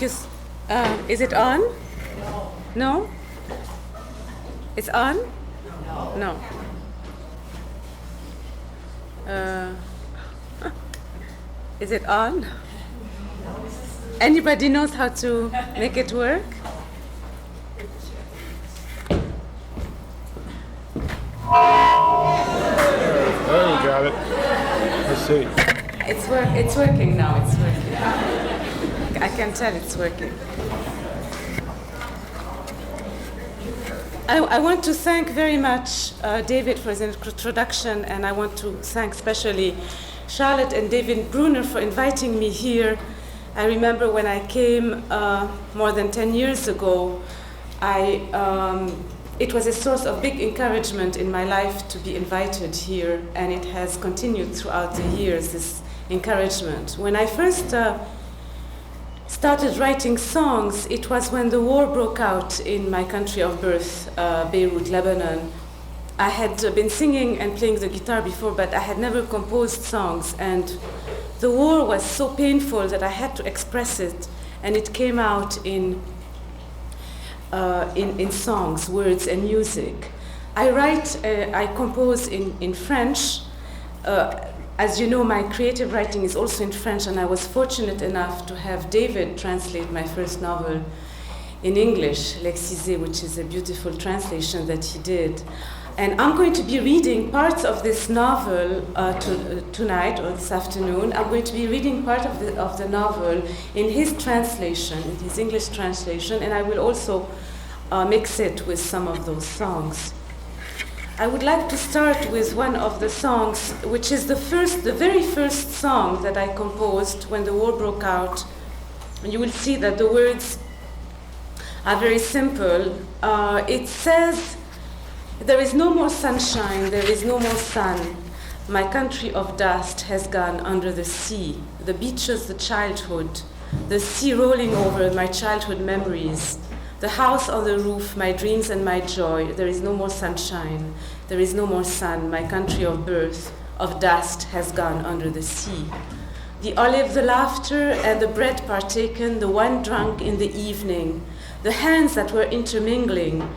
thank you. Is it on? No? It's on? No. Is it on? Anybody knows how to make it work? There you got it. Let's see. It's working now. It's working. I can tell it's working. I want to thank very much David for his introduction, and I want to thank especially Charlotte and David Brunner for inviting me here. I remember when I came more than 10 years ago, it was a source of big encouragement in my life to be invited here, and it has continued throughout the years, this encouragement. When I first started writing songs, it was when the war broke out in my country of birth, Beirut, Lebanon. I had been singing and playing the guitar before, but I had never composed songs, and the war was so painful that I had to express it, and it came out in songs, words, and music. I compose in French. As you know, my creative writing is also in French, and I was fortunate enough to have David translate my first novel in English, L'Excisé, which is a beautiful translation that he did. And I'm going to be reading parts of this novel tonight or this afternoon. I'm going to be reading part of the novel in his translation, in his English translation, and I will also mix it with some of those songs. I would like to start with one of the songs, which is the very first song that I composed when the war broke out. And you will see that the words are very simple. It says, "There is no more sunshine, there is no more sun. My country of dust has gone under the sea. The beaches, the childhood, the sea rolling over my childhood memories. The house on the roof, my dreams and my joy. There is no more sunshine, there is no more sun. My country of birth, of dust, has gone under the sea. The olive, the laughter, and the bread partaken, the wine drunk in the evening, the hands that were intermingling,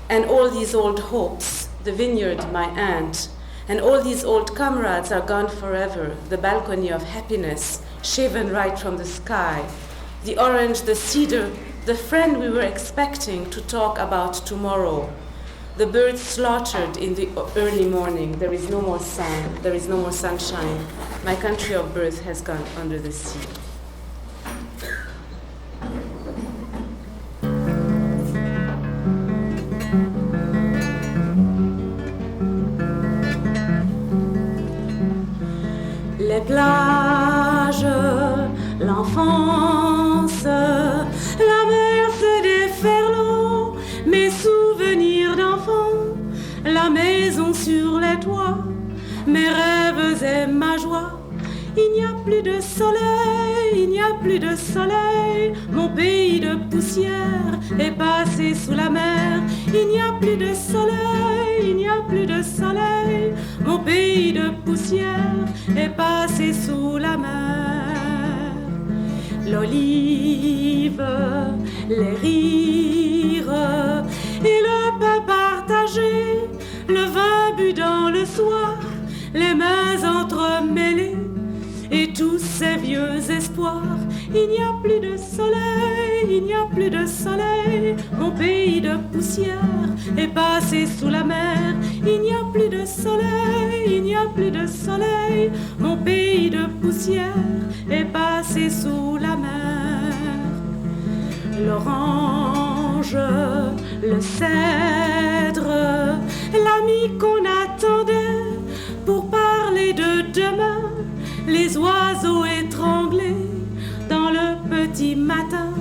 and all these old hopes, the vineyard, my aunt, and all these old comrades are gone forever. The balcony of happiness, shaven right from the sky, the orange, the cedar, the friend we were expecting to talk about tomorrow. The birds slaughtered in the early morning. There is no more sun, there is no more sunshine. My country of birth has gone under the sea." Les plages, l'enfance, la mer se déferlant, mes souvenirs d'enfant, la maison sur les toits, mes rêves et ma joie. Il n'y a plus de soleil, il n'y a plus de soleil, mon pays de poussière est passé sous la mer. Il n'y a plus de soleil, il n'y a plus de soleil, mon pays de poussière est passé sous la mer. L'olive, les rires et le pain partagé, le vin bu dans le soir, les mains entremêlées et tous ces vieux espoirs. Il n'y a plus de soleil, il n'y a plus de soleil, mon pays de poussière est passé sous la mer. Il n'y a plus de soleil, il n'y a plus de soleil, mon pays de poussière est passé sous la mer. L'orange, le cèdre, l'ami qu'on attendait pour parler de demain, les oiseaux étranglés dans le petit matin.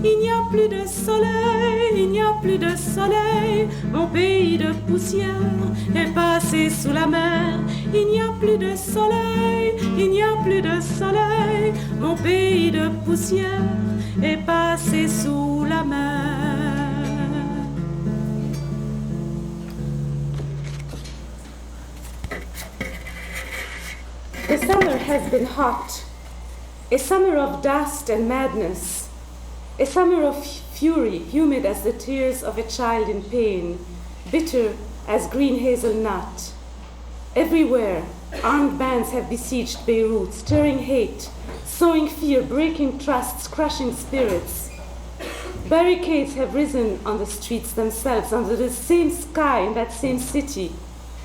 Il n'y a plus de soleil, il n'y a plus de soleil, mon pays de poussière est passé sous la mer. Il n'y a plus de soleil, il n'y a plus de soleil, mon pays de poussière est passé sous la mer. The summer has been hot, a summer of dust and madness. A summer of fury, humid as the tears of a child in pain, bitter as green hazelnut. Everywhere, armed bands have besieged Beirut, stirring hate, sowing fear, breaking trusts, crushing spirits. Barricades have risen on the streets themselves, under the same sky in that same city.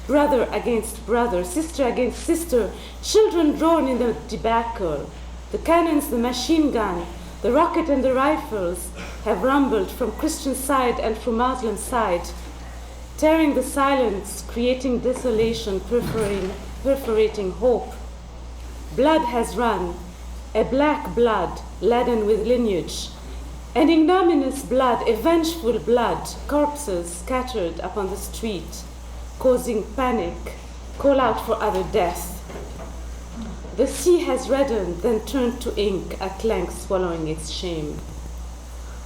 Brother against brother, sister against sister, children drawn in the debacle. The cannons, the machine gun, the rocket and the rifles have rumbled from Christian side and from Muslim side, tearing the silence, creating desolation, perforating hope. Blood has run, a black blood laden with lineage, an ignominious blood, a vengeful blood, corpses scattered upon the street, causing panic, call out for other death. The sea has reddened, then turned to ink, at length swallowing its shame.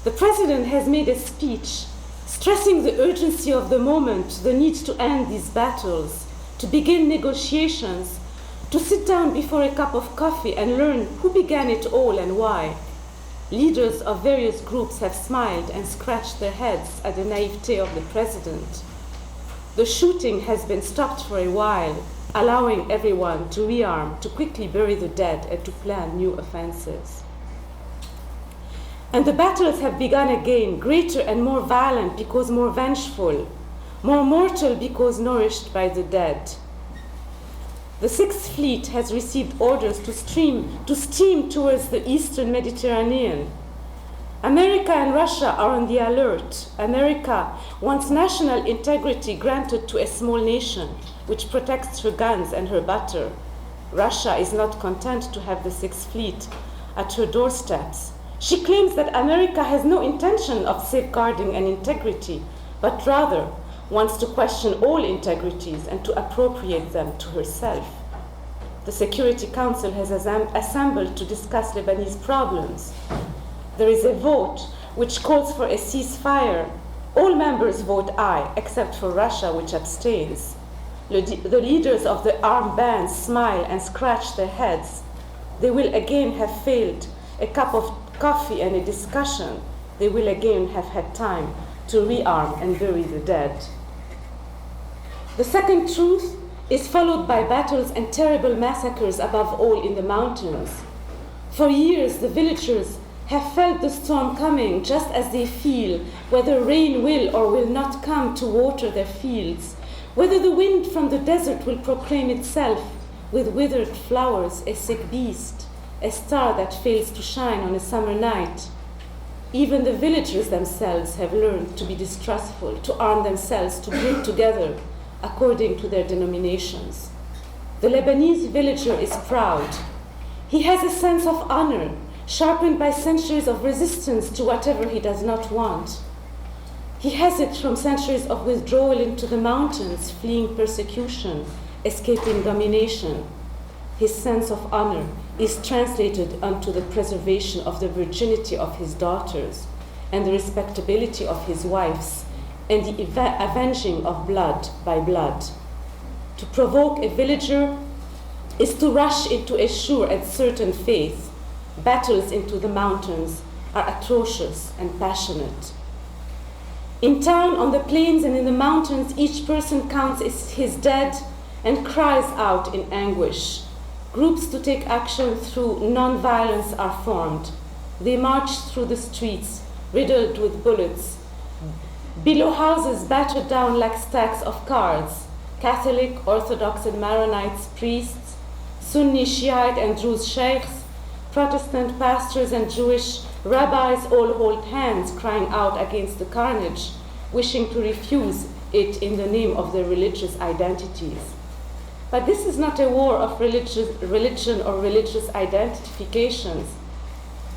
The president has made a speech stressing the urgency of the moment, the need to end these battles, to begin negotiations, to sit down before a cup of coffee and learn who began it all and why. Leaders of various groups have smiled and scratched their heads at the naivete of the president. The shooting has been stopped for a while, allowing everyone to rearm, to quickly bury the dead, and to plan new offensives. And the battles have begun again, greater and more violent because more vengeful, more mortal because nourished by the dead. The Sixth Fleet has received orders to steam towards the Eastern Mediterranean. America and Russia are on the alert. America wants national integrity granted to a small nation, which protects her guns and her butter. Russia is not content to have the Sixth Fleet at her doorsteps. She claims that America has no intention of safeguarding an integrity, but rather wants to question all integrities and to appropriate them to herself. The Security Council has assembled to discuss Lebanese problems. There is a vote which calls for a ceasefire. All members vote aye, except for Russia, which abstains. The leaders of the armed bands smile and scratch their heads. They will again have failed a cup of coffee and a discussion. They will again have had time to rearm and bury the dead. The second truth is followed by battles and terrible massacres, above all in the mountains. For years, the villagers have felt the storm coming, just as they feel whether rain will or will not come to water their fields, whether the wind from the desert will proclaim itself with withered flowers, a sick beast, a star that fails to shine on a summer night. Even the villagers themselves have learned to be distrustful, to arm themselves, to group together according to their denominations. The Lebanese villager is proud. He has a sense of honor, sharpened by centuries of resistance to whatever he does not want. He has it from centuries of withdrawal into the mountains, fleeing persecution, escaping domination. His sense of honor is translated unto the preservation of the virginity of his daughters and the respectability of his wives and the avenging of blood by blood. To provoke a villager is to rush into a sure and certain faith. Battles into the mountains are atrocious and passionate. In town, on the plains, and in the mountains, each person counts his dead and cries out in anguish. Groups to take action through non-violence are formed. They march through the streets, riddled with bullets. Below houses battered down like stacks of cards. Catholic, Orthodox and Maronites priests, Sunni, Shiite and Druze sheikhs, Protestant pastors and Jewish rabbis all hold hands, crying out against the carnage, wishing to refuse it in the name of their religious identities. But this is not a war of religion or religious identifications.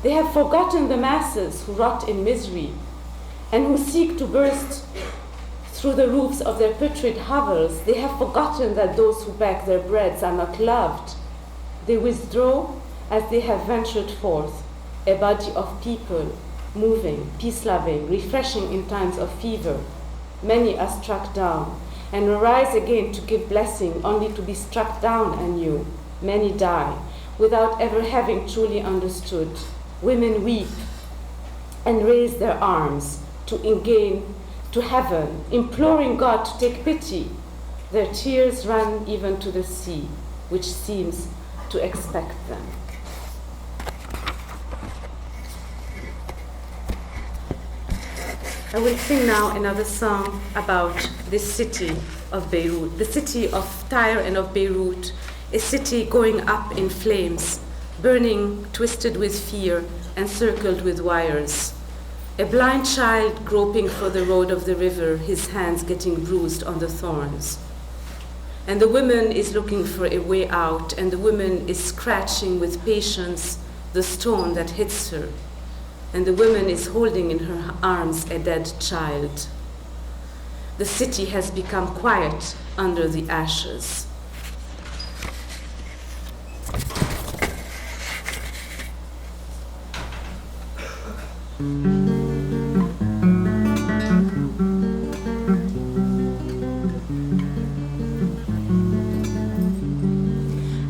They have forgotten the masses who rot in misery and who seek to burst through the roofs of their putrid hovels. They have forgotten that those who beg their breads are not loved. They withdraw as they have ventured forth, a body of people, moving, peace-loving, refreshing in times of fever. Many are struck down and arise again to give blessing, only to be struck down anew. Many die without ever having truly understood. Women weep and raise their arms to heaven, imploring God to take pity. Their tears run even to the sea, which seems to expect them. I will sing now another song about this city of Beirut, the city of Tyre and of Beirut, a city going up in flames, burning, twisted with fear, encircled with wires. A blind child groping for the road of the river, his hands getting bruised on the thorns. And the woman is looking for a way out, and the woman is scratching with patience the stone that hits her. And the woman is holding in her arms a dead child. The city has become quiet under the ashes.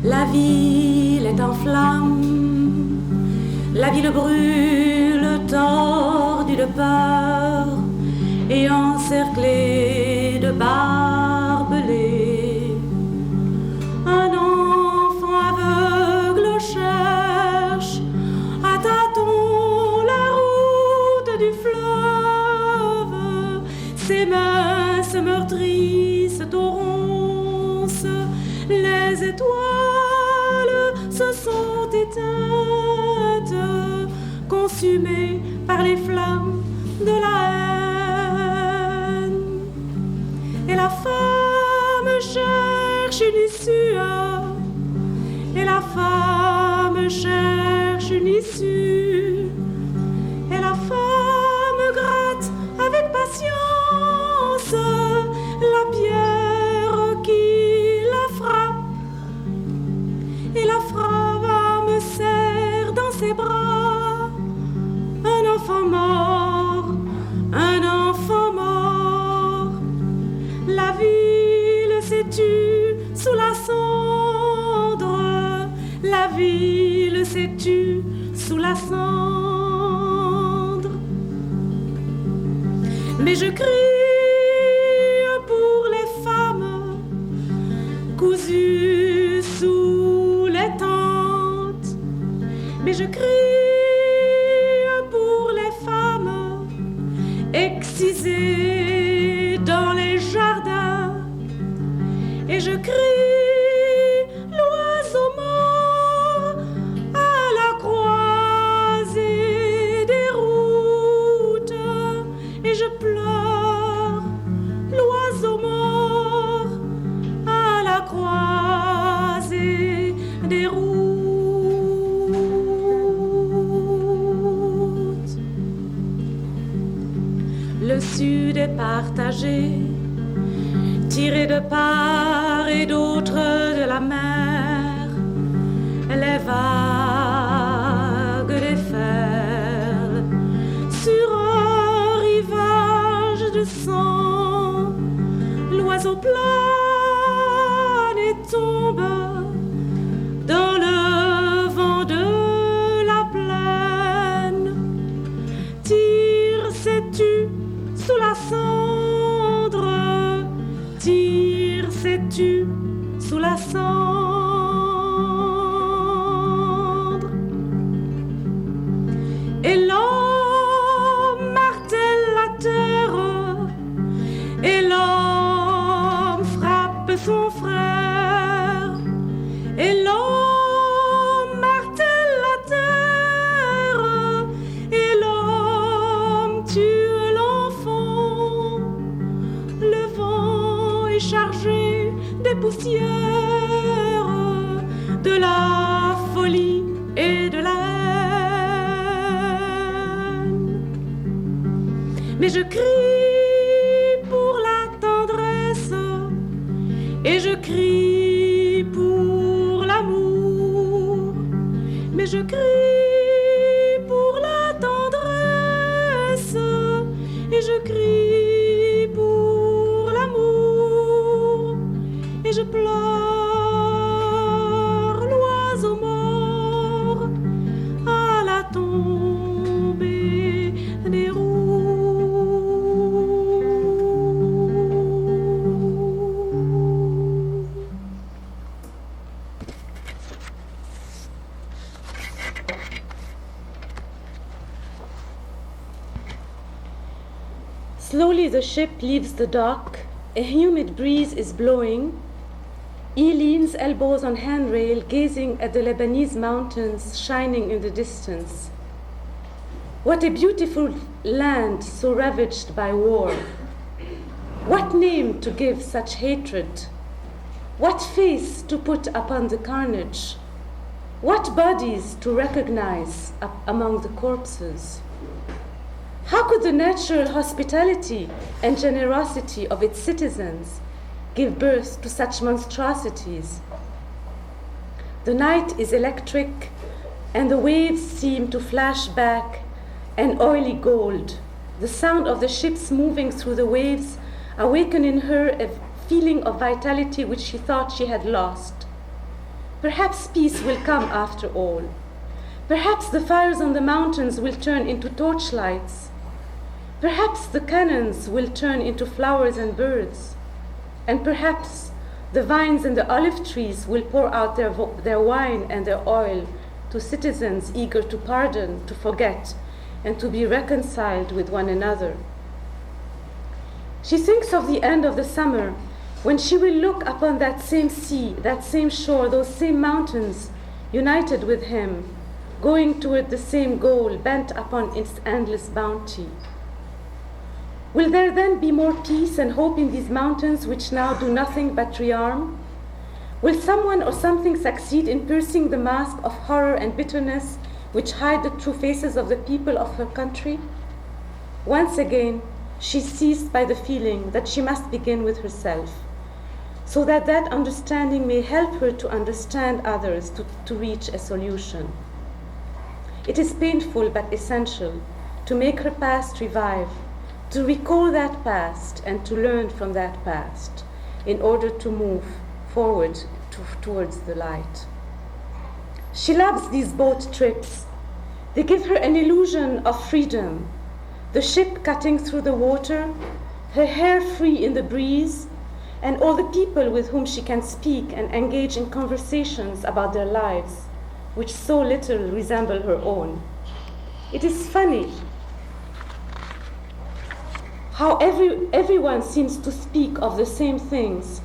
La ville est en flammes, la ville brûle, tordue de peur et encerclée de barbelés. Un enfant aveugle cherche à tâtons la route du fleuve. Ses mains se meurtrissent au ronces, les étoiles se sont éteintes, consumées par les flammes de la haine. Et la femme cherche une issue, et la femme cherche une issue, et la femme gratte avec patience la pierre qui la frappe, et la femme serre dans ses bras un enfant mort, un enfant mort. La ville s'étue sous la cendre, la ville s'étue sous la cendre. Mais je crie pour les femmes cousues sous les tentes, mais je crie pour les femmes excisées dans les jardins, et je crie l'oiseau mort à la croisée des routes, et je pleure l'oiseau mort à la croisée des routes. Le sud est partagé, tiré de part et d'autre de la mer. Les vagues déferlent sur un rivage de sang. L'oiseau plane et tombe dans le vent de la plaine. Tire, sais-tu, sous la cendre, tire, sais-tu, sous la cendre. Et l'homme martèle la terre, et l'homme frappe son frère, et l'homme martèle la terre, et l'homme tue l'enfant. Le vent est chargé des poussières, de la folie et de la haine. Mais je crie pour la tendresse, et je crie pour l'amour. Mais je crie pour la tendresse, et je crie pour l'amour, et je pleure l'oiseau mort à la tombée Slowly the ship leaves the dock. A humid breeze is blowing. E leans, elbows on handrail, gazing at the Lebanese mountains shining in the distance. What a beautiful land so ravaged by war. What name to give such hatred? What face to put upon the carnage? What bodies to recognize among the corpses? How could the natural hospitality and generosity of its citizens give birth to such monstrosities? The night is electric, and the waves seem to flash back an oily gold. The sound of the ships moving through the waves awakened in her a feeling of vitality which she thought she had lost. Perhaps peace will come after all. Perhaps the fires on the mountains will turn into torchlights. Perhaps the cannons will turn into flowers and birds. And perhaps the vines and the olive trees will pour out their wine and their oil to citizens eager to pardon, to forget, and to be reconciled with one another. She thinks of the end of the summer, when she will look upon that same sea, that same shore, those same mountains, united with him, going toward the same goal, bent upon its endless bounty. Will there then be more peace and hope in these mountains which now do nothing but rearm? Will someone or something succeed in piercing the mask of horror and bitterness which hide the true faces of the people of her country? Once again, she is seized by the feeling that she must begin with herself, so that that understanding may help her to understand others, to reach a solution. It is painful but essential to make her past revive, to recall that past and to learn from that past in order to move forward towards the light. She loves these boat trips. They give her an illusion of freedom. The ship cutting through the water, her hair free in the breeze, and all the people with whom she can speak and engage in conversations about their lives, which so little resemble her own. It is funny how everyone seems to speak of the same things: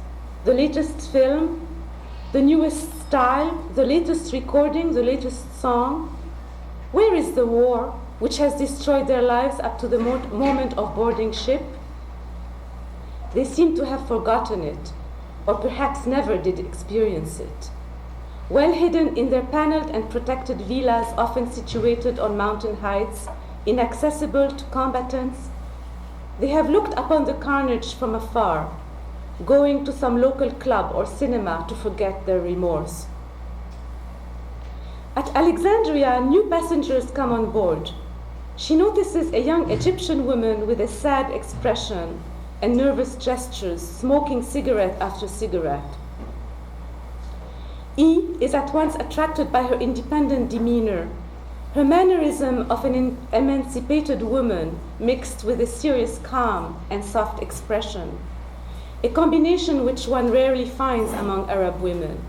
the latest film, the newest style, the latest recording, the latest song. Where is the war which has destroyed their lives up to the moment of boarding ship? They seem to have forgotten it, or perhaps never did experience it. Well hidden in their paneled and protected villas, often situated on mountain heights, inaccessible to combatants, they have looked upon the carnage from afar, going to some local club or cinema to forget their remorse. At Alexandria, new passengers come on board. She notices a young Egyptian woman with a sad expression and nervous gestures, smoking cigarette after cigarette. E is at once attracted by her independent demeanor, her mannerism of an emancipated woman mixed with a serious calm and soft expression, a combination which one rarely finds among Arab women.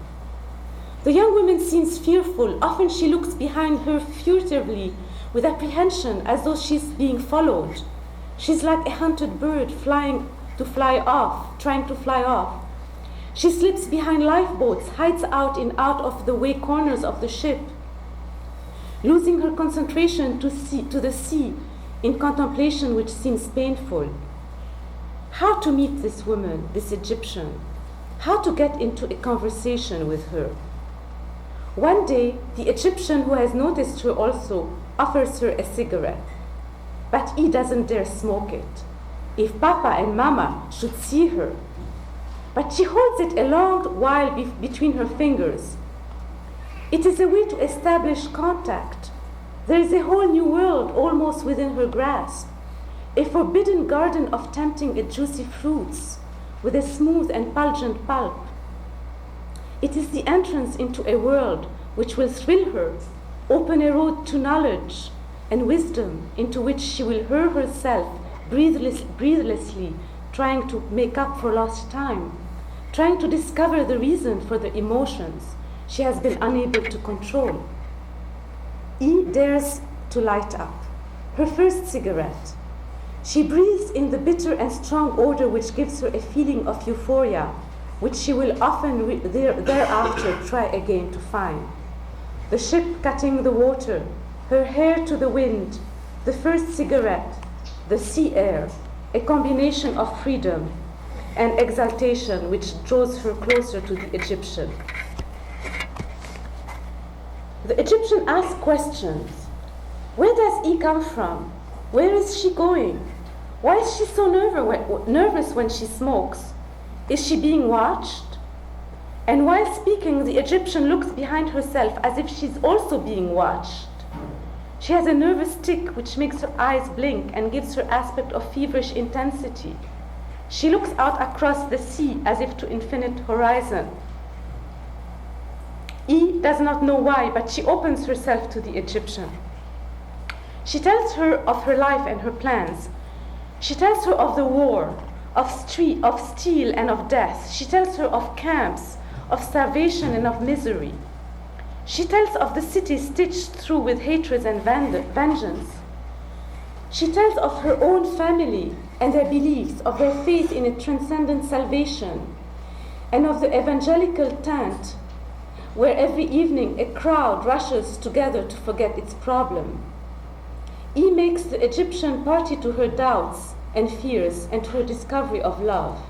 The young woman seems fearful. Often she looks behind her furtively with apprehension, as though she's being followed. She's like a hunted bird trying to fly off. She slips behind lifeboats, hides out in out-of-the-way corners of the ship, losing her concentration to the sea in contemplation which seems painful. How to meet this woman, this Egyptian? How to get into a conversation with her? One day, the Egyptian, who has noticed her also, offers her a cigarette. But he doesn't dare smoke it. If Papa and Mama should see her. But she holds it a long while between her fingers. It is a way to establish contact. There is a whole new world almost within her grasp, a forbidden garden of tempting and juicy fruits with a smooth and pungent pulp. It is the entrance into a world which will thrill her, open a road to knowledge and wisdom into which she will hurl herself breathlessly, trying to make up for lost time, trying to discover the reason for the emotions she has been unable to control. E dares to light up her first cigarette. She breathes in the bitter and strong odor which gives her a feeling of euphoria, which she will often thereafter try again to find. The ship cutting the water, her hair to the wind, the first cigarette, the sea air, a combination of freedom and exaltation which draws her closer to the Egyptian. The Egyptian asks questions. Where does E come from? Where is she going? Why is she so nervous when she smokes? Is she being watched? And while speaking, the Egyptian looks behind herself as if she's also being watched. She has a nervous tic which makes her eyes blink and gives her aspect of feverish intensity. She looks out across the sea as if to infinite horizon. E does not know why, but she opens herself to the Egyptian. She tells her of her life and her plans. She tells her of the war, of steel and of death. She tells her of camps, of starvation and of misery. She tells of the city stitched through with hatred and vengeance. She tells of her own family and their beliefs, of their faith in a transcendent salvation, and of the evangelical tent where every evening a crowd rushes together to forget its problem. E makes the Egyptian party to her doubts and fears and to her discovery of love.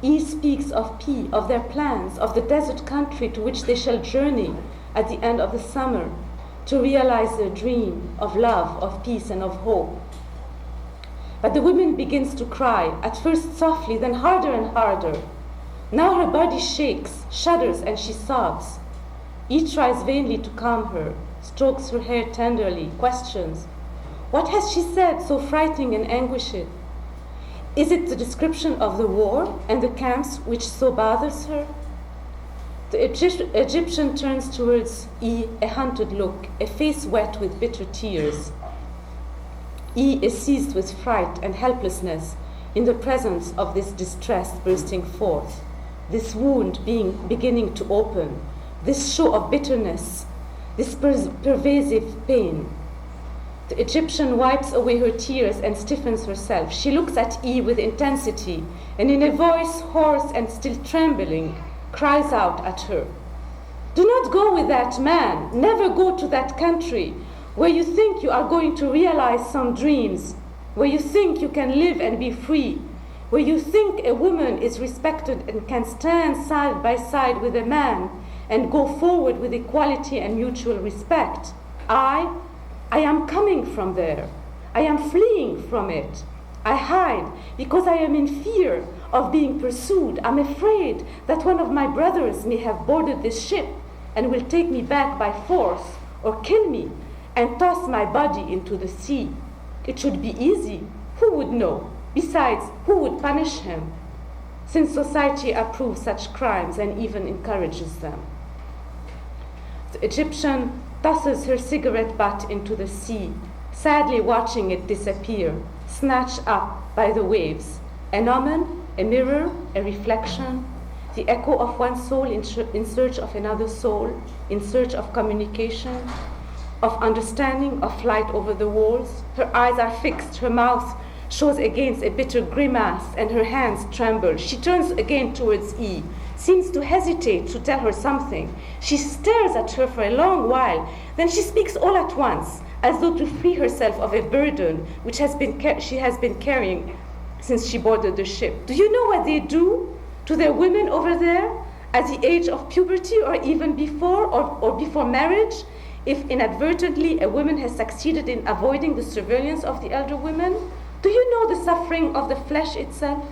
E speaks of P, of their plans, of the desert country to which they shall journey at the end of the summer to realize their dream of love, of peace, and of hope. But the woman begins to cry, at first softly, then harder and harder. Now her body shakes, shudders, and she sobs. E tries vainly to calm her, strokes her hair tenderly, questions. What has she said so frightening and anguishing? Is it the description of the war and the camps which so bothers her? The Egyptian turns towards E a hunted look, a face wet with bitter tears. E is seized with fright and helplessness in the presence of this distress bursting forth, this wound beginning to open, this show of bitterness, this pervasive pain. The Egyptian wipes away her tears and stiffens herself. She looks at E with intensity and in a voice hoarse and still trembling, cries out at her. Do not go with that man. Never go to that country where you think you are going to realize some dreams, where you think you can live and be free, where you think a woman is respected and can stand side by side with a man and go forward with equality and mutual respect. I am coming from there. I am fleeing from it. I hide because I am in fear of being pursued. I'm afraid that one of my brothers may have boarded this ship and will take me back by force or kill me and toss my body into the sea. It should be easy. Who would know? Besides, who would punish him? Since society approves such crimes and even encourages them. The Egyptian tosses her cigarette butt into the sea, sadly watching it disappear, snatched up by the waves. An omen, a mirror, a reflection, the echo of one soul in search of another soul, in search of communication, of understanding, of flight over the walls. Her eyes are fixed, her mouth shows against a bitter grimace, and her hands tremble. She turns again towards E, seems to hesitate to tell her something. She stares at her for a long while, then she speaks all at once, as though to free herself of a burden which she has been carrying since she boarded the ship. Do you know what they do to their women over there at the age of puberty or even before or before marriage, if inadvertently a woman has succeeded in avoiding the surveillance of the elder women? Do you know the suffering of the flesh itself?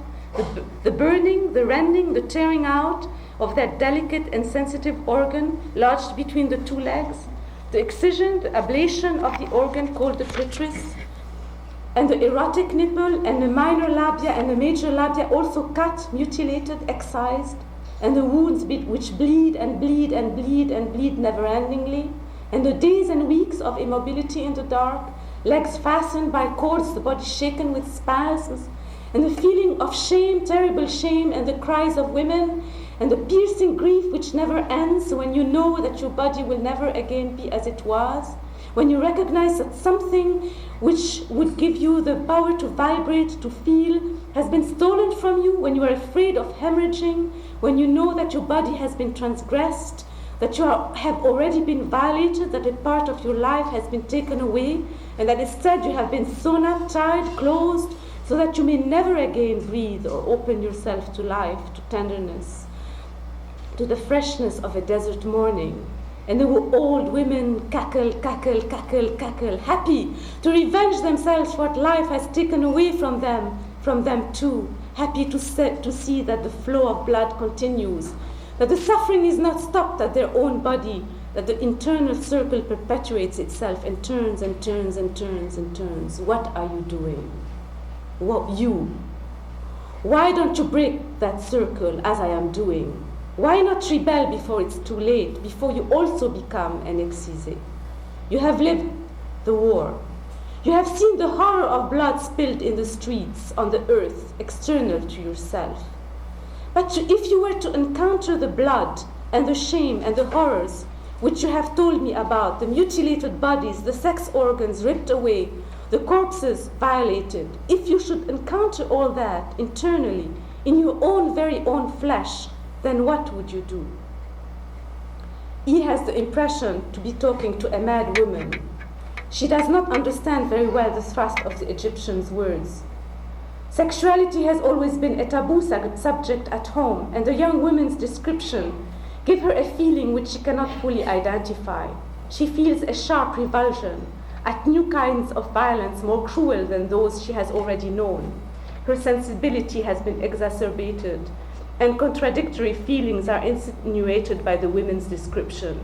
The burning, the rending, the tearing out of that delicate and sensitive organ lodged between the two legs, the excision, the ablation of the organ called the clitoris, and the erotic nipple and the minor labia and the major labia also cut, mutilated, excised, and the wounds which bleed and bleed and bleed and bleed never-endingly, and the days and weeks of immobility in the dark, legs fastened by cords, the body shaken with spasms, and the feeling of shame, terrible shame, and the cries of women, and the piercing grief which never ends when you know that your body will never again be as it was, when you recognize that something which would give you the power to vibrate, to feel, has been stolen from you, when you are afraid of hemorrhaging, when you know that your body has been transgressed, that have already been violated, that a part of your life has been taken away, and that instead you have been sewn up, tied, closed, so that you may never again breathe or open yourself to life, to tenderness, to the freshness of a desert morning. And there were old women cackle, cackle, cackle, cackle, happy to revenge themselves for what life has taken away from them too, happy to see that the flow of blood continues, that the suffering is not stopped at their own body, that the internal circle perpetuates itself and turns and turns and turns and turns. What are you doing? What you? Why don't you break that circle as I am doing? Why not rebel before it's too late, before you also become an excisé? You have lived the war. You have seen the horror of blood spilled in the streets, on the earth, external to yourself. But if you were to encounter the blood and the shame and the horrors which you have told me about, the mutilated bodies, the sex organs ripped away, the corpses violated, if you should encounter all that internally, in your own very own flesh, then what would you do? He has the impression to be talking to a mad woman. She does not understand very well the thrust of the Egyptian's words. Sexuality has always been a taboo subject at home, and the young woman's description gives her a feeling which she cannot fully identify. She feels a sharp revulsion at new kinds of violence more cruel than those she has already known. Her sensibility has been exacerbated, and contradictory feelings are insinuated by the women's description.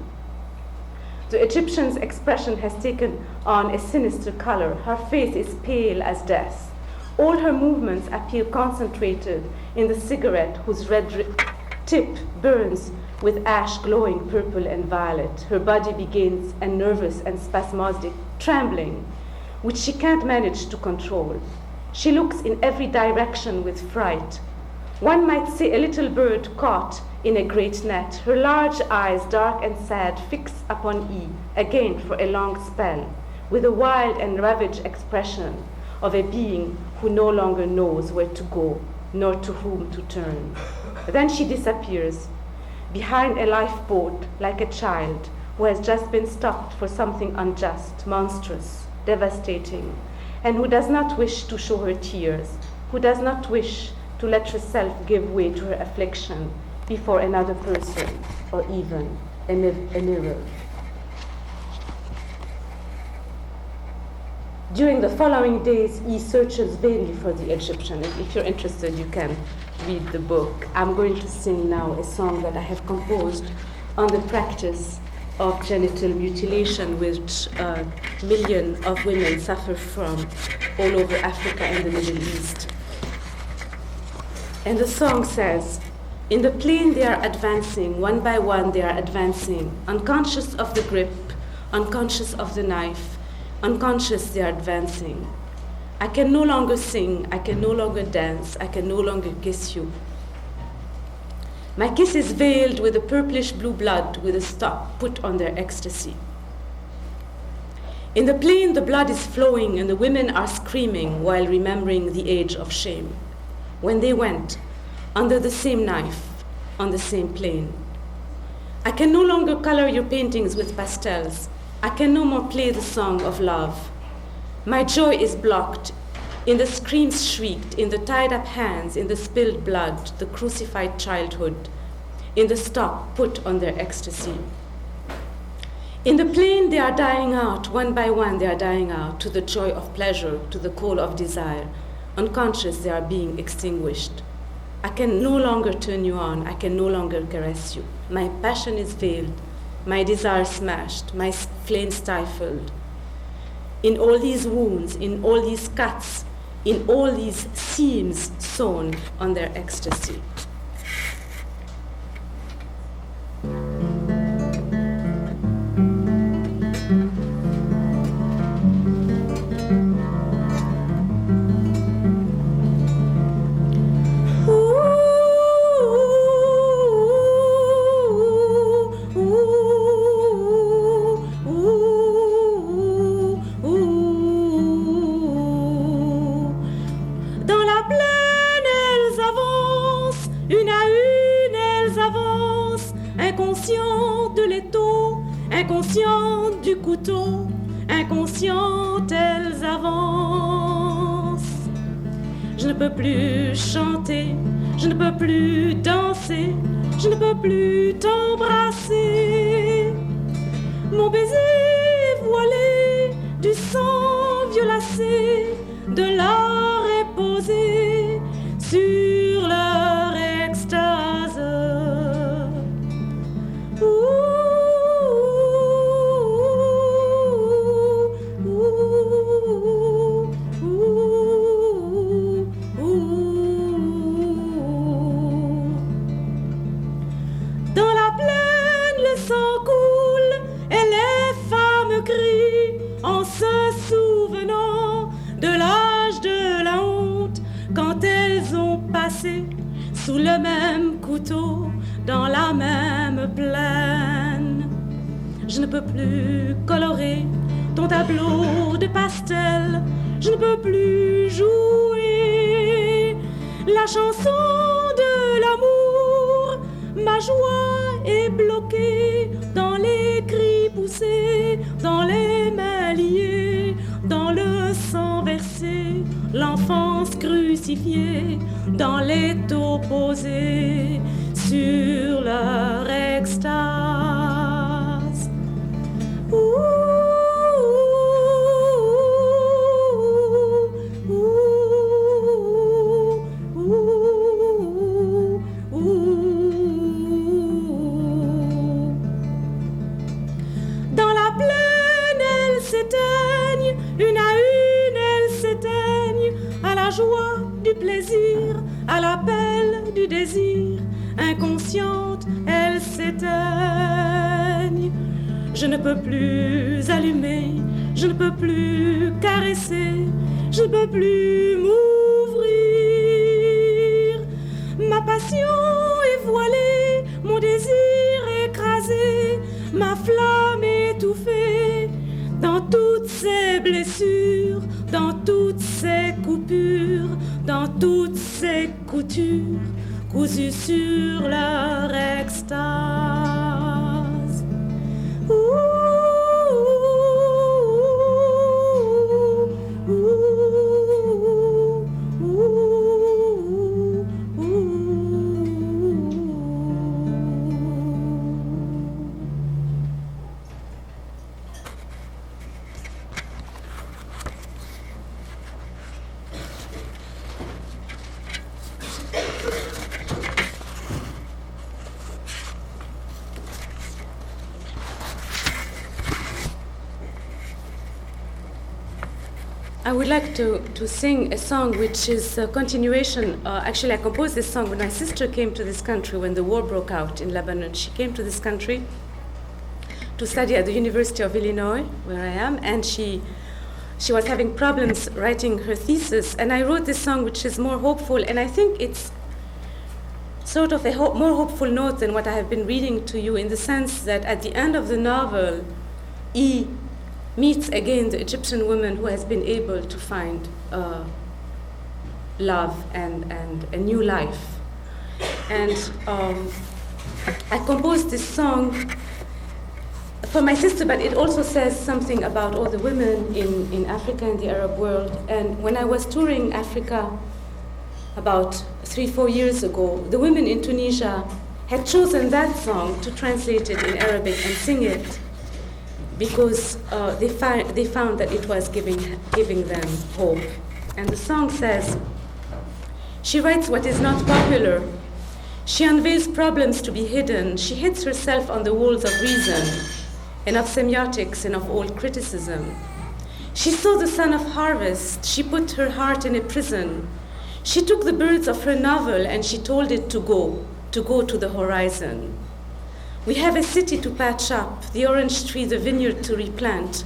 The Egyptian's expression has taken on a sinister color. Her face is pale as death. All her movements appear concentrated in the cigarette whose red tip burns with ash glowing purple and violet. Her body begins a nervous and spasmodic trembling, which she can't manage to control. She looks in every direction with fright. One might say a little bird caught in a great net, her large eyes, dark and sad, fix upon E, again for a long spell, with a wild and ravaged expression of a being who no longer knows where to go, nor to whom to turn. Then she disappears behind a lifeboat like a child who has just been stopped for something unjust, monstrous, devastating, and who does not wish to show her tears, who does not wish to let herself give way to her affliction before another person or even a mirror. During the following days, he searches vainly for the Egyptian. If you're interested, you can read the book. I'm going to sing now a song that I have composed on the practice of genital mutilation, which millions of women suffer from all over Africa and the Middle East. And the song says, in the plain they are advancing, one by one they are advancing, unconscious of the grip, unconscious of the knife, unconscious they are advancing. I can no longer sing, I can no longer dance, I can no longer kiss you. My kiss is veiled with a purplish blue blood with a stop put on their ecstasy. In the plain the blood is flowing and the women are screaming while remembering the age of shame. When they went under the same knife, on the same plain. I can no longer color your paintings with pastels. I can no more play the song of love. My joy is blocked in the screams shrieked, in the tied up hands, in the spilled blood, the crucified childhood, in the stop put on their ecstasy. In the plain they are dying out, one by one they are dying out, to the joy of pleasure, to the call of desire. Unconscious they are being extinguished. I can no longer turn you on, I can no longer caress you. My passion is veiled, my desire smashed, my flame stifled. In all these wounds, in all these cuts, in all these seams sewn on their ecstasy. inconscientes du couteau, inconscientes elles avancent. Je ne peux plus chanter, je ne peux plus danser, je ne peux plus t'embrasser. Mon baiser voilé du sang violacé de l'or est posé sur leur extase. Dans la plaine, le sang coule et les femmes crient en se souvenant de l'âge de la honte quand elles ont passé sous le même couteau dans la même plaine. Je ne peux plus colorer ton tableau de pastel, je ne peux plus jouer la chanson de l'amour. Ma joie est bloquée dans les cris poussés, dans les mains liées, dans le sang versé, l'enfance crucifiée, dans les taux posés sur leur extase. Dans la plaine, elles s'éteignent, une à une, elles s'éteignent, à la joie du plaisir, à l'appel du désir, inconsciente, elles s'éteignent. Je ne peux plus allumer, je ne peux plus caresser, je ne peux plus m'ouvrir. Ma passion est voilée, mon désir écrasé, ma flamme étouffée dans toutes ces blessures, dans toutes ces coupures, dans toutes ces coutures cousues sur leur extase. I would like to sing a song which is a continuation. Actually, I composed this song when my sister came to this country when the war broke out in Lebanon. She came to this country to study at the University of Illinois, where I am, and she was having problems writing her thesis. And I wrote this song which is more hopeful, and I think it's sort of a more hopeful note than what I have been reading to you, in the sense that at the end of the novel, E meets again the Egyptian woman who has been able to find love and a new life. And I composed this song for my sister, but it also says something about all the women in Africa and the Arab world. And when I was touring Africa about 3-4 years ago, the women in Tunisia had chosen that song to translate it in Arabic and sing it, because they found that it was giving them hope. And the song says, she writes what is not popular. She unveils problems to be hidden. She hits herself on the walls of reason and of semiotics and of all criticism. She saw the sun of harvest. She put her heart in a prison. She took the birds of her novel and she told it to go to the horizon. We have a city to patch up, the orange tree, the vineyard to replant,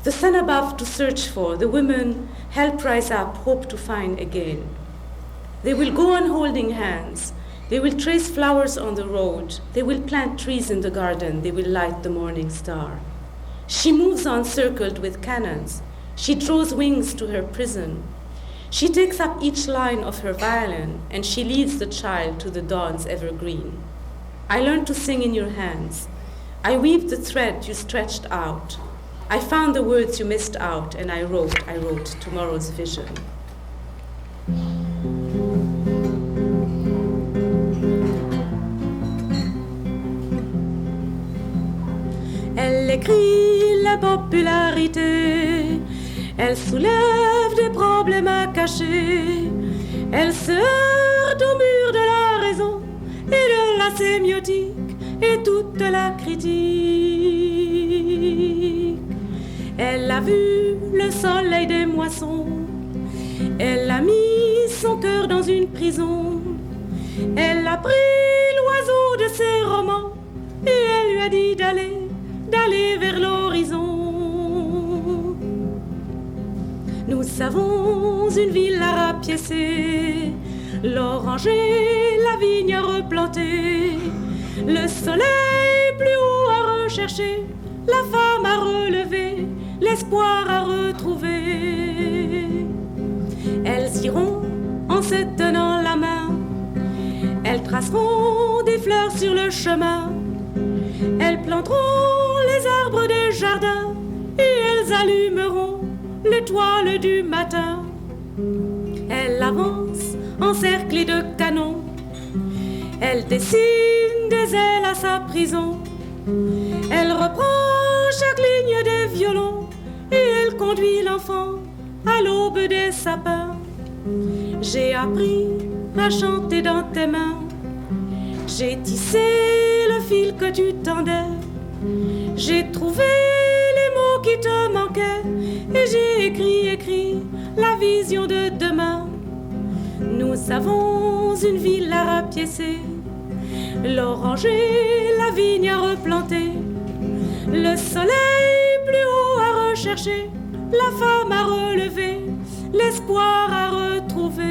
the sun above to search for, the women help rise up, hope to find again. They will go on holding hands. They will trace flowers on the road. They will plant trees in the garden. They will light the morning star. She moves on circled with cannons. She draws wings to her prison. She takes up each line of her violin, and she leads the child to the dawn's evergreen. I learned to sing in your hands. I weaved the thread you stretched out. I found the words you missed out, and I wrote tomorrow's vision. Elle écrit la popularité, elle soulève des problèmes à cacher, elle se heurte au mur de la raison et de la sémiotique et toute la critique. Elle a vu le soleil des moissons, elle a mis son cœur dans une prison, elle a pris l'oiseau de ses romans et elle lui a dit d'aller vers l'horizon. Nous savons une ville à rapiécer, l'oranger, la vigne à replanter, le soleil plus haut à rechercher, la femme à relever, l'espoir à retrouver. Elles iront en se tenant la main, elles traceront des fleurs sur le chemin, elles planteront les arbres des jardins et elles allumeront l'étoile du matin. Elles avancent encerclées de canons, elles dessinent des ailes à sa prison, elle reprend chaque ligne des violons et elle conduit l'enfant à l'aube des sapins. J'ai appris à chanter dans tes mains, j'ai tissé le fil que tu tendais, j'ai trouvé les mots qui te manquaient et j'ai écrit la vision de demain. Nous avons une ville à rapiécer, l'oranger, la vigne à replanter, le soleil plus haut à rechercher, la femme à relever, l'espoir à retrouver.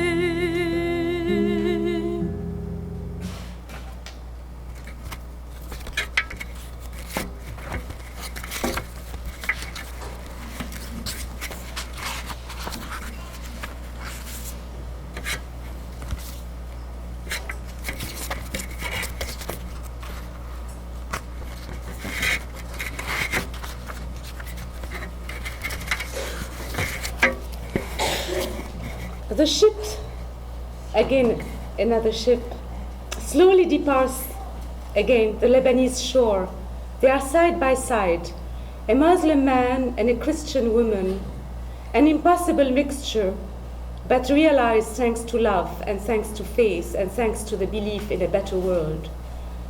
The ship, again another ship, slowly departs again the Lebanese shore. They are side by side, a Muslim man and a Christian woman, an impossible mixture, but realized thanks to love and thanks to faith and thanks to the belief in a better world,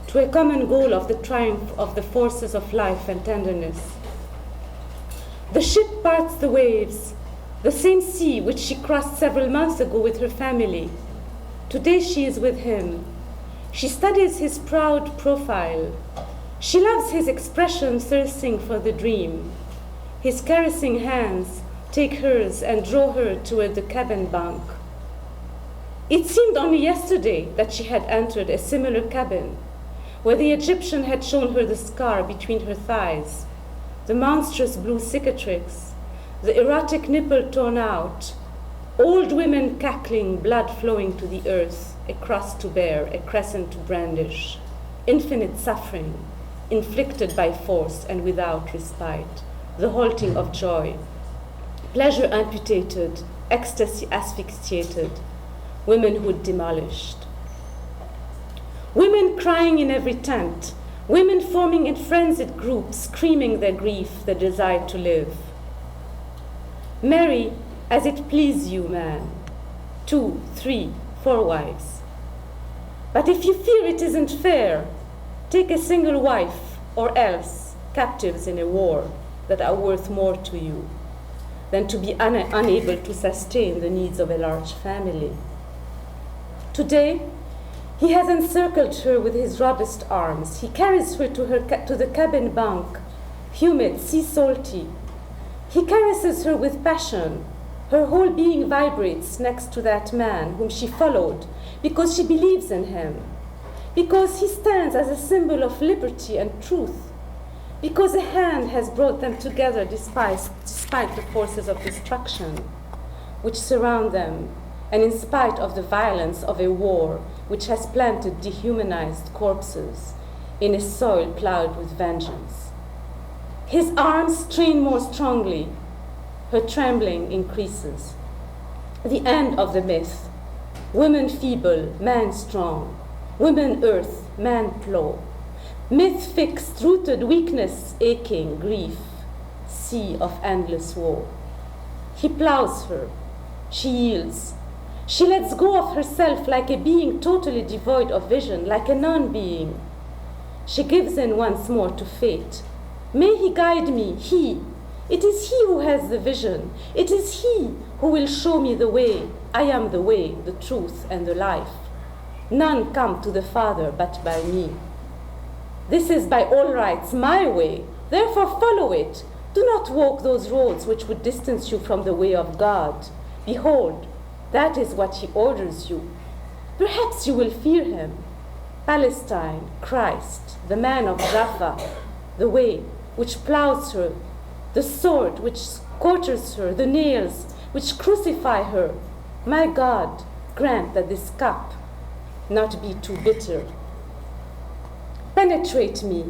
to a common goal of the triumph of the forces of life and tenderness. The ship parts the waves, the same sea which she crossed several months ago with her family. Today she is with him. She studies his proud profile. She loves his expression thirsting for the dream. His caressing hands take hers and draw her toward the cabin bunk. It seemed only yesterday that she had entered a similar cabin, where the Egyptian had shown her the scar between her thighs, the monstrous blue cicatrix, the erotic nipple torn out, old women cackling, blood flowing to the earth, a cross to bear, a crescent to brandish, infinite suffering, inflicted by force and without respite, the halting of joy, pleasure amputated, ecstasy asphyxiated, womanhood demolished. Women crying in every tent, women forming in frenzied groups, screaming their grief, their desire to live. Marry as it please you, man. 2, 3, 4 wives. But if you fear it isn't fair, take a single wife, or else captives in a war that are worth more to you than to be unable to sustain the needs of a large family. Today, he has encircled her with his robust arms. He carries her to the cabin bunk, humid, sea salty. He caresses her with passion. Her whole being vibrates next to that man whom she followed because she believes in him, because he stands as a symbol of liberty and truth, because a hand has brought them together despite the forces of destruction which surround them, and in spite of the violence of a war which has planted dehumanized corpses in a soil plowed with vengeance. His arms strain more strongly. Her trembling increases. The end of the myth. Woman feeble, man strong. Woman earth, man plow. Myth fixed, rooted, weakness, aching, grief. Sea of endless woe. He plows her. She yields. She lets go of herself like a being totally devoid of vision, like a non-being. She gives in once more to fate. May he guide me, he. It is he who has the vision. It is he who will show me the way. I am the way, the truth, and the life. None come to the Father but by me. This is by all rights my way. Therefore follow it. Do not walk those roads which would distance you from the way of God. Behold, that is what he orders you. Perhaps you will fear him. Palestine, Christ, the man of Jaffa, the way which plows her, the sword which quarters her, the nails which crucify her. My God, grant that this cup not be too bitter. Penetrate me,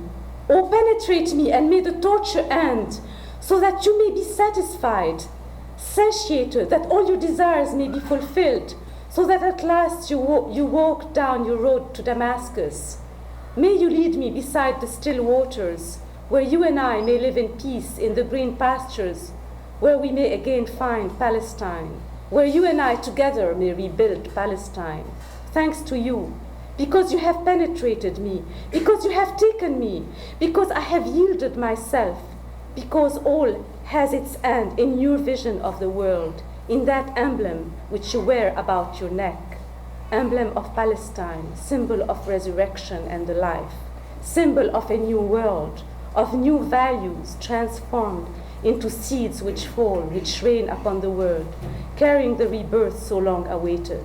oh penetrate me, and may the torture end, so that you may be satisfied, satiated, that all your desires may be fulfilled, so that at last you walk down your road to Damascus. May you lead me beside the still waters, where you and I may live in peace in the green pastures, where we may again find Palestine, where you and I together may rebuild Palestine. Thanks to you, because you have penetrated me, because you have taken me, because I have yielded myself, because all has its end in your vision of the world, in that emblem which you wear about your neck, emblem of Palestine, symbol of resurrection and the life, symbol of a new world, of new values transformed into seeds which fall, which rain upon the world, carrying the rebirth so long awaited.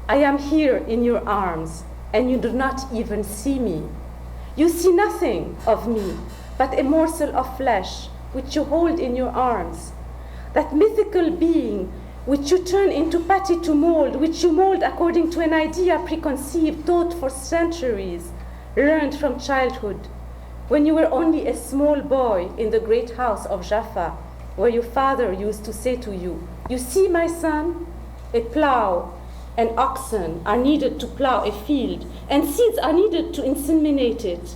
I am here in your arms, and you do not even see me. You see nothing of me but a morsel of flesh which you hold in your arms, that mythical being which you turn into putty to mold, which you mold according to an idea preconceived, taught for centuries, learned from childhood, when you were only a small boy in the great house of Jaffa, where your father used to say to you, "You see, my son, a plow and oxen are needed to plow a field, and seeds are needed to inseminate it.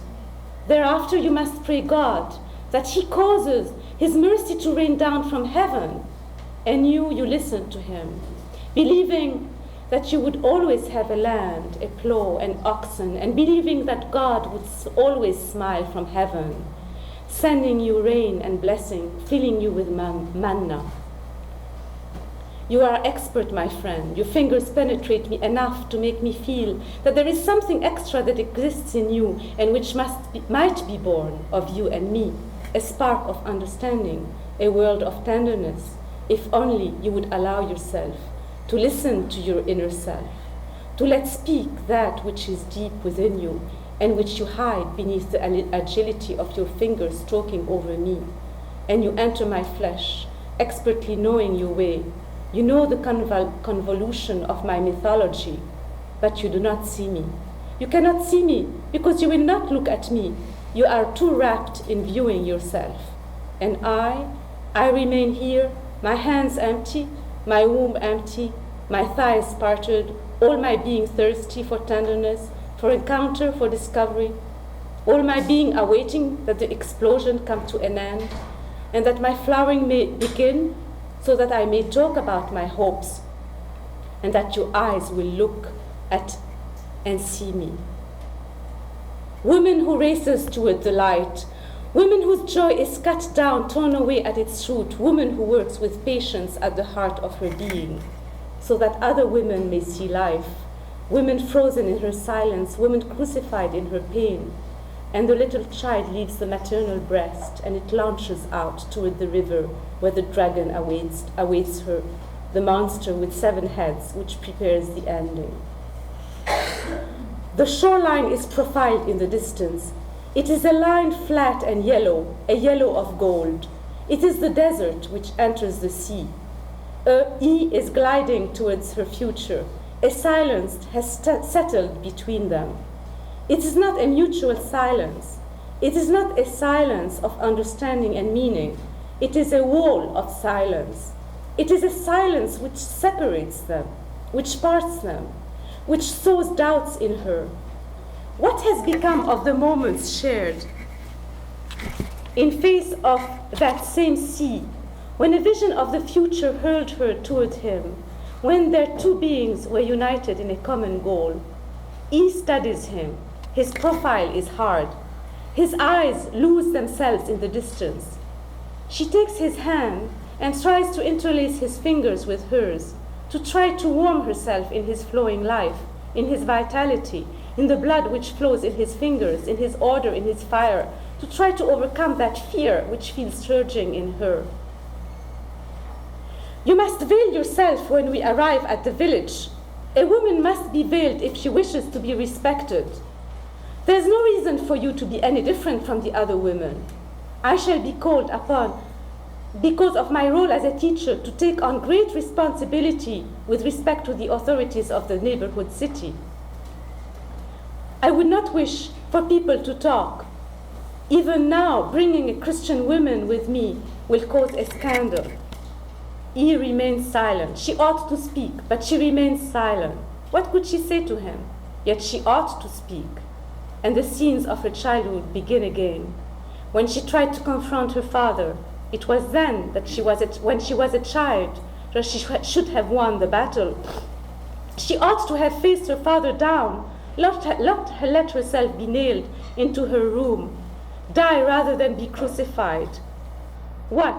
Thereafter you must pray God that he causes his mercy to rain down from heaven." And you listened to him, believing that you would always have a land, a plow, and oxen, and believing that God would always smile from heaven, sending you rain and blessing, filling you with manna. You are expert, my friend. Your fingers penetrate me enough to make me feel that there is something extra that exists in you and which might be born of you and me, a spark of understanding, a world of tenderness, if only you would allow yourself to listen to your inner self, to let speak that which is deep within you and which you hide beneath the agility of your fingers stroking over me. And you enter my flesh, expertly knowing your way. You know the convolution of my mythology, but you do not see me. You cannot see me because you will not look at me. You are too wrapped in viewing yourself. And I remain here, my hands empty, my womb empty, my thighs parted, all my being thirsty for tenderness, for encounter, for discovery, all my being awaiting that the explosion come to an end, and that my flowering may begin, so that I may talk about my hopes, and that your eyes will look at and see me. Woman who races toward the light, woman whose joy is cut down, torn away at its root, woman who works with patience at the heart of her being, so that other women may see life, women frozen in her silence, women crucified in her pain, and the little child leaves the maternal breast, and it launches out toward the river where the dragon awaits her, the monster with 7 heads, which prepares the ending. The shoreline is profiled in the distance. It is a line flat and yellow, a yellow of gold. It is the desert which enters the sea. E is gliding towards her future. A silence has settled between them. It is not a mutual silence. It is not a silence of understanding and meaning. It is a wall of silence. It is a silence which separates them, which parts them, which sows doubts in her. What has become of the moments shared in face of that same sea, when a vision of the future hurled her toward him, when their two beings were united in a common goal? He studies him. His profile is hard. His eyes lose themselves in the distance. She takes his hand and tries to interlace his fingers with hers, to try to warm herself in his flowing life, in his vitality, in the blood which flows in his fingers, in his order, in his fire, to try to overcome that fear which feels surging in her. You must veil yourself when we arrive at the village. A woman must be veiled if she wishes to be respected. There's no reason for you to be any different from the other women. I shall be called upon, because of my role as a teacher, to take on great responsibility with respect to the authorities of the neighborhood city. I would not wish for people to talk. Even now, bringing a Christian woman with me will cause a scandal. He remains silent. She ought to speak, but she remains silent. What could she say to him? Yet she ought to speak. And the scenes of her childhood begin again. When she tried to confront her father, it was then that when she was a child that she should have won the battle. She ought to have faced her father down, let herself be nailed into her room, die rather than be crucified. What?